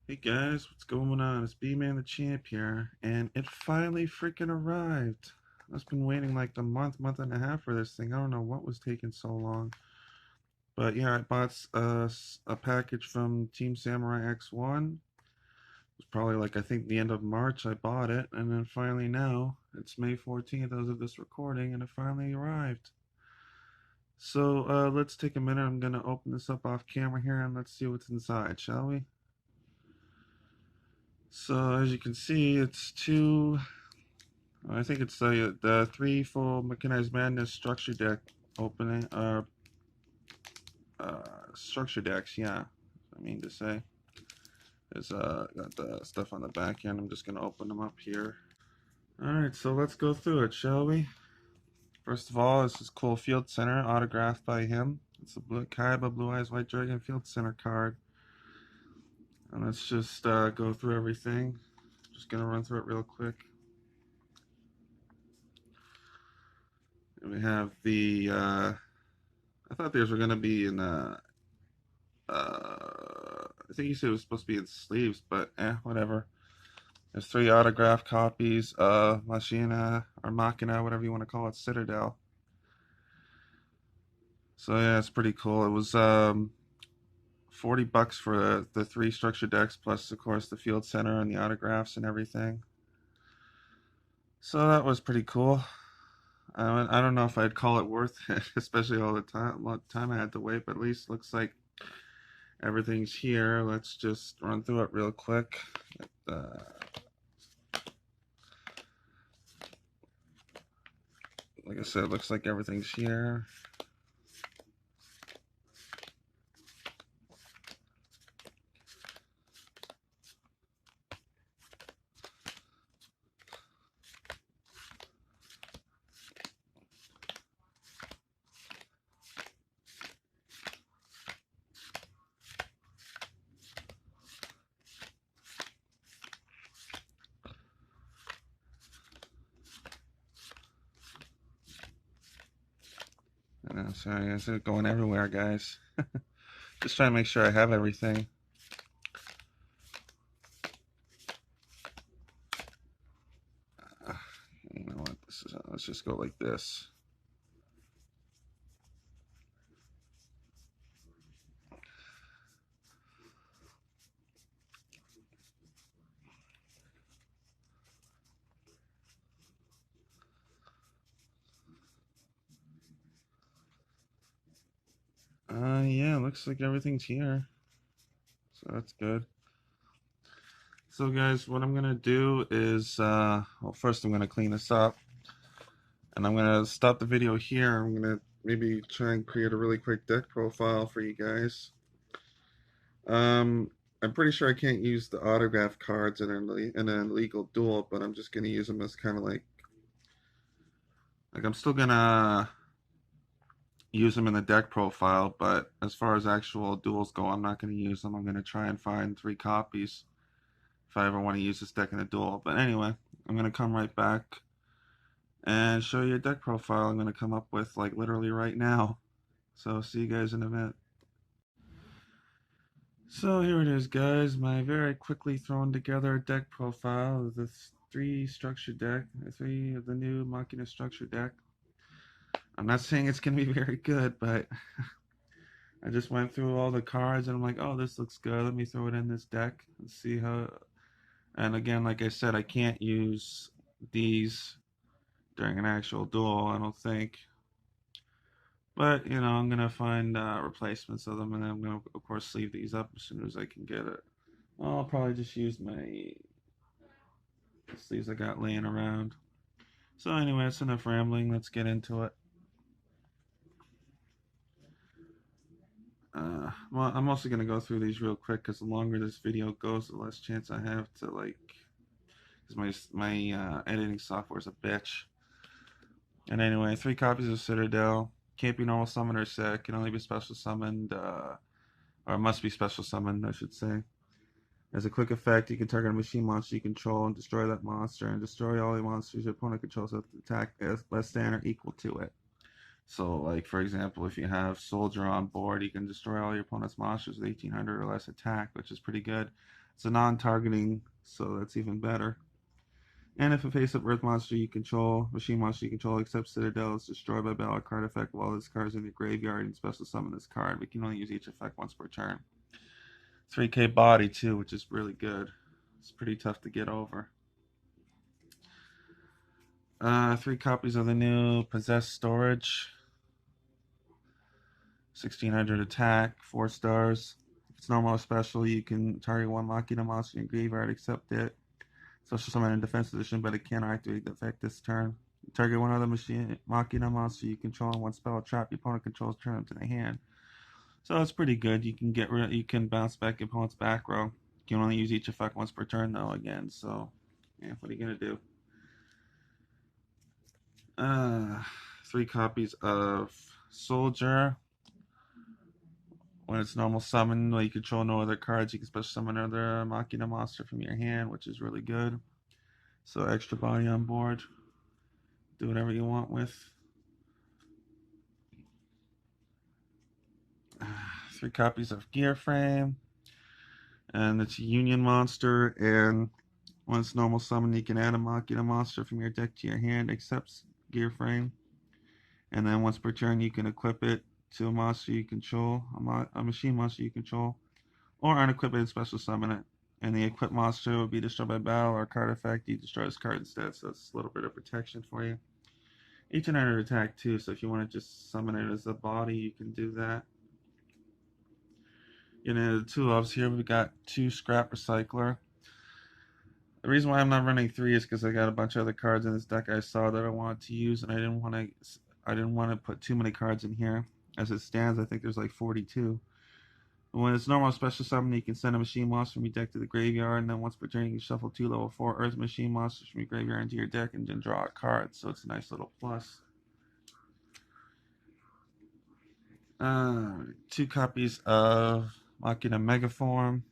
Hey guys, what's going on? It's B-Man the Champ here, and it finally freaking arrived. I've been waiting like a month and a half for this thing. I don't know what was taking so long. But yeah, I bought a package from Team Samurai X1. It was probably like, I think, the end of March I bought it, and then finally now, it's May 14th as of this recording, and it finally arrived. So let's take a minute. I'm going to open this up off camera here, and let's see what's inside, shall we? So as you can see, it's two. I think it's the three full Mechanized Madness structure deck opening. Structure decks. Yeah, I mean to say. There's got the stuff on the back end. I'm just gonna open them up here. All right, so let's go through it, shall we? First of all, this is cool Field Center autographed by him. It's a blue Kaiba Blue Eyes White Dragon Field Center card. And let's just go through everything. Just gonna run through it real quick. And we have the. I thought these were gonna be in I think you said it was supposed to be in sleeves, but whatever. There's three autographed copies of Machina or Machina, whatever you want to call it, Citadel. So yeah, it's pretty cool. It was $40 for the three structure decks, plus of course the field center and the autographs and everything. So that was pretty cool. I don't know if I'd call it worth it, especially all the time I had to wait, but at least looks like everything's here. Let's just run through it real quick. Like I said, it looks like everything's here. Sorry, it's going everywhere, guys. Just trying to make sure I have everything. You know what? This is. Let's just go like this. Yeah, looks like everything's here. So that's good. So guys, what I'm gonna do is, well, first I'm gonna clean this up, and I'm gonna stop the video here. I'm gonna maybe try and create a really quick deck profile for you guys. Um, I'm pretty sure I can't use the autograph cards in an illegal duel, but I'm just gonna use them as kind of like I'm still gonna use them in the deck profile, but as far as actual duels go, I'm not gonna use them. I'm gonna try and find three copies if I ever want to use this deck in a duel. But anyway, I'm gonna come right back and show you a deck profile I'm gonna come up with like literally right now. So see you guys in a minute. So here it is, guys. My very quickly thrown together deck profile of the three structure deck, three of the new Machina structure deck. I'm not saying it's gonna be very good, but I just went through all the cards and I'm like, oh, this looks good. Let me throw it in this deck and see how. And again, like I said, I can't use these during an actual duel, I don't think. But you know, I'm gonna find replacements of them, and then I'm gonna, of course, sleeve these up as soon as I can get it. I'll probably just use my sleeves I got laying around. So anyway, that's enough rambling. Let's get into it. Well, I'm also gonna go through these real quick because the longer this video goes, the less chance I have to like, because my editing software is a bitch. And anyway, three copies of Citadel. Can't be normal summoned or set. Can only be special summoned, or must be special summoned, I should say. As a quick effect, you can target a machine monster you control and destroy that monster, and destroy all the monsters your opponent controls with attack as less than or equal to it. So, like for example, if you have Soldier on board, you can destroy all your opponent's monsters with 1800 or less attack, which is pretty good. It's a non-targeting, so that's even better. And if a face-up Earth monster you control, machine monster you control, except Citadel is destroyed by battle card effect while this card is in your graveyard, and special summon this card. We can only use each effect once per turn. 3k body too, which is really good. It's pretty tough to get over. 3 copies of the new Possessed Storage. 1600 attack, 4 stars. If it's normal or special, you can target one Machina monster in your graveyard, accept it. Special summon in defense position, but it can't activate the effect this turn. Target one other Machina monster you control and one spell trap your opponent controls, turn them to the hand. So it's pretty good. You can you can bounce back your opponent's back row. You can only use each effect once per turn though again. So yeah, what are you gonna do? 3 copies of Soldier. When it's normal summon, while you control no other cards, you can special summon another Machina monster from your hand, which is really good. So extra body on board. Do whatever you want with. 3 copies of Gear Frame. And it's a Union monster. And when it's normal summon, you can add a Machina monster from your deck to your hand, except Gear Frame. And then once per turn, you can equip it to a monster you control, a machine monster you control, or unequip it and special summon it. And the equipped monster will be destroyed by battle or card effect. You destroy this card instead, so it's a little bit of protection for you. 1800 attack too, so if you want to just summon it as a body, you can do that. In the 2 loves here, we've got 2 Scrap Recycler. The reason why I'm not running 3 is because I got a bunch of other cards in this deck I saw that I wanted to use, and I didn't want to put too many cards in here. As it stands, I think there's like 42. When it's normal special summon, you can send a machine monster from your deck to the graveyard, and then once per turn, you can shuffle 2 level 4 Earth machine monsters from your graveyard into your deck and then draw a card. So it's a nice little plus. 2 copies of Machina Megaform,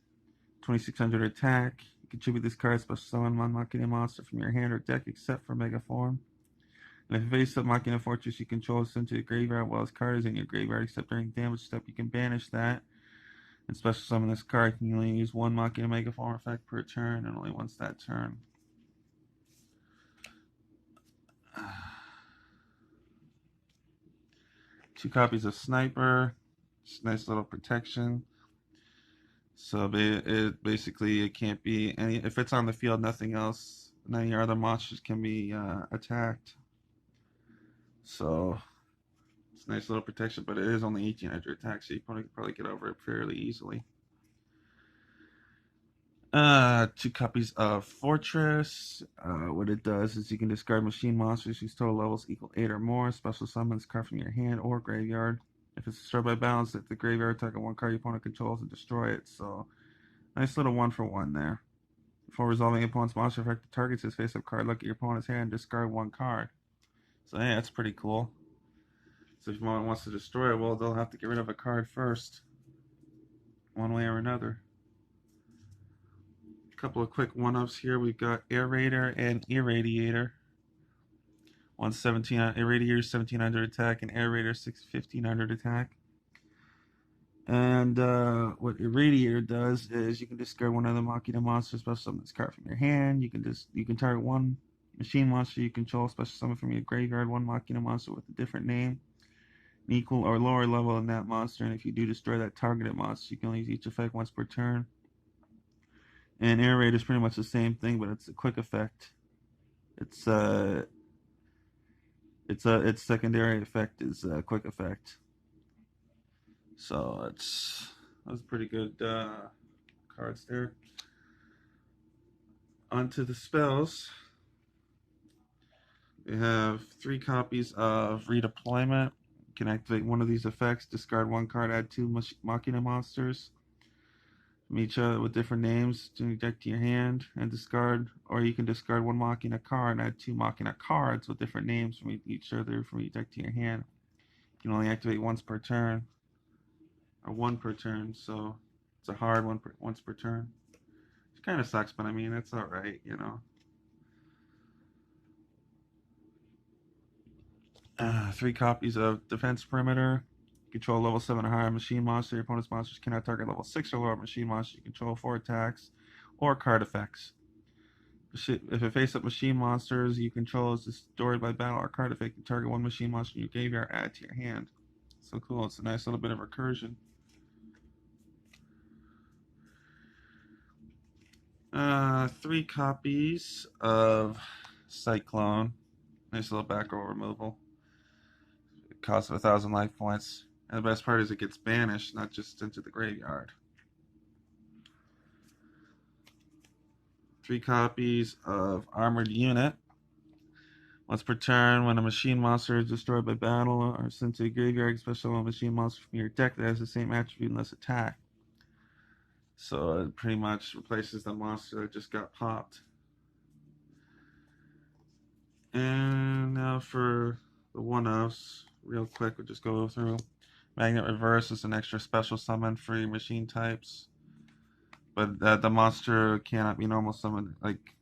2600 attack. You contribute this card, special summon one Machina monster from your hand or deck except for Megaform. And if you face up Machina Fortress you control is sent to the graveyard while this card is in your graveyard, except during damage step, you can banish that. And special summon this card. You can only use 1 Machina Megaform effect per turn, and only once that turn. 2 copies of Sniper. Just nice little protection. So basically it can't be any. If it's on the field, nothing else. None of your other monsters can be attacked. So it's a nice little protection, but it is only 1800 attack, so you can probably get over it fairly easily. 2 copies of Fortress. What it does is you can discard machine monsters whose total levels equal 8 or more. Special summons card from your hand or graveyard. If it's destroyed by balance, if the graveyard target 1 card your opponent controls and destroy it. So nice little 1-for-1 there. Before resolving opponent's monster effect, the targets his face-up card. Look at your opponent's hand and discard 1 card. So yeah, that's pretty cool. So if your opponent wants to destroy it, well, they'll have to get rid of a card first, one way or another. A couple of quick one-ups here. We've got Aerator and Irradiator. One's 17, Irradiator 1700 attack, and Aerator 1500 attack. And what Irradiator does is you can discard one of the Machina monsters, special summon this card from your hand. You can target 1 machine monster you control, special summon from your graveyard 1 Machina monster with a different name, an equal or lower level than that monster. And if you do destroy that targeted monster, you can only use each effect once per turn. And Aerator is pretty much the same thing, but it's a quick effect. Its secondary effect is a quick effect. So those pretty good cards there. Onto the spells. We have 3 copies of Redeployment. You can activate one of these effects, discard 1 card, add 2 Machina monsters from each other with different names to your deck to your hand, and discard, or you can discard 1 Machina card and add 2 Machina cards with different names from each other from your deck to your hand. You can only activate once per turn, or 1 per turn, so it's a hard once per turn. Which kind of sucks, but I mean, it's alright, you know. 3 copies of Defense Perimeter. Control level 7 or higher machine monster. Your opponent's monsters cannot target level 6 or lower machine monster you control 4 attacks. or card effects. If it faces up machine monsters you control is destroyed by battle or card effect, you target one machine monster in your graveyard, add to your hand. So cool, it's a nice little bit of recursion. 3 copies of Cyclone. Nice little back row removal. It costs 1,000 life points. And the best part is it gets banished, not just into the graveyard. 3 copies of Armored Unit. Once per turn, when a machine monster is destroyed by battle or sent to a graveyard, special machine monster from your deck that has the same attribute and less attack. So it pretty much replaces the monster that just got popped. And now for the one-offs, real quick, we'll just go through. Magnet Reverse is an extra special summon for your machine types. But the monster cannot be normal summoned. Like,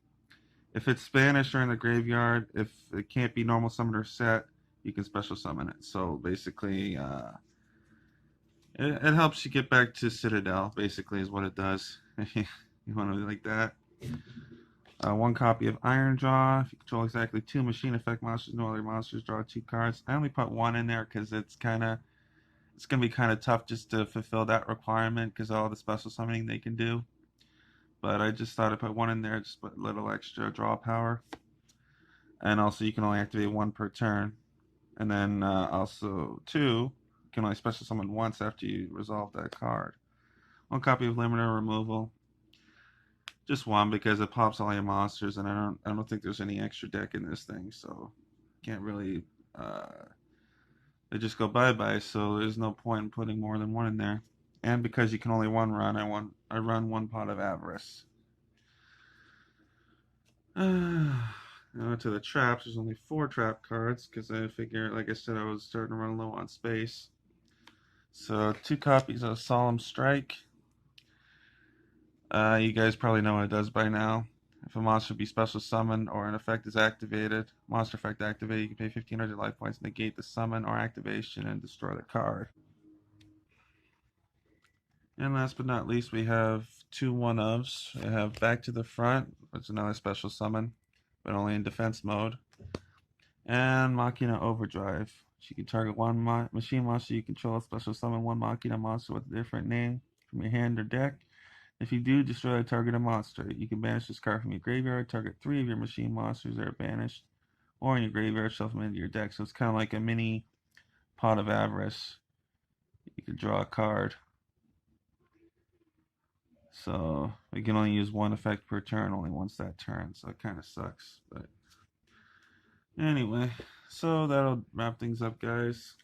if it's Spanish or in the graveyard, if it can't be normal summoned or set, you can special summon it. So basically, it helps you get back to Citadel, basically, is what it does. You want to be like that. 1 copy of Iron Jaw. If you control exactly 2 machine effect monsters, no other monsters, draw 2 cards. I only put 1 in there because it's gonna be kind of tough just to fulfill that requirement because all the special summoning they can do. But I just thought I'd put 1 in there, just put a little extra draw power. And also you can only activate 1 per turn. And then also 2, you can only special summon once after you resolve that card. 1 copy of Limiter Removal. Just 1 because it pops all your monsters, and I don't think there's any extra deck in this thing, so can't really. They just go bye-bye, so there's no point in putting more than 1 in there. And because you can only run, I run 1 Pot of Avarice. Now to the traps. There's only 4 trap cards because I figure, like I said, I was starting to run low on space. So 2 copies of Solemn Strike. You guys probably know what it does by now. If a monster be special summoned or an effect is activated, monster effect activated, you can pay 1,500 life points, negate the summon or activation, and destroy the card. And last but not least, we have 2 one-ofs. We have Back to the Front, which is another special summon, but only in defense mode. And Machina Overdrive. You can target 1 machine monster you control, special summon 1 Machina monster with a different name from your hand or deck. If you do, destroy a targeted monster. You can banish this card from your graveyard, target 3 of your machine monsters that are banished, or in your graveyard, shuffle them into your deck. So it's kind of like a mini Pot of Avarice. You can draw a card. So you can only use 1 effect per turn, only once that turn. So it kind of sucks. But anyway, so that'll wrap things up, guys.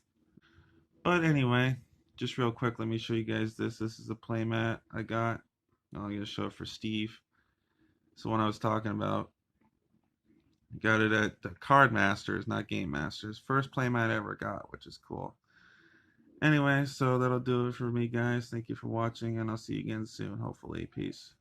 But anyway, just real quick, let me show you guys this. This is a playmat I got. I'm going to show it for Steve. So one I was talking about. Got it at the Card Masters, not Game Masters. First playmat I ever got, which is cool. Anyway, so that'll do it for me, guys. Thank you for watching, and I'll see you again soon, hopefully. Peace.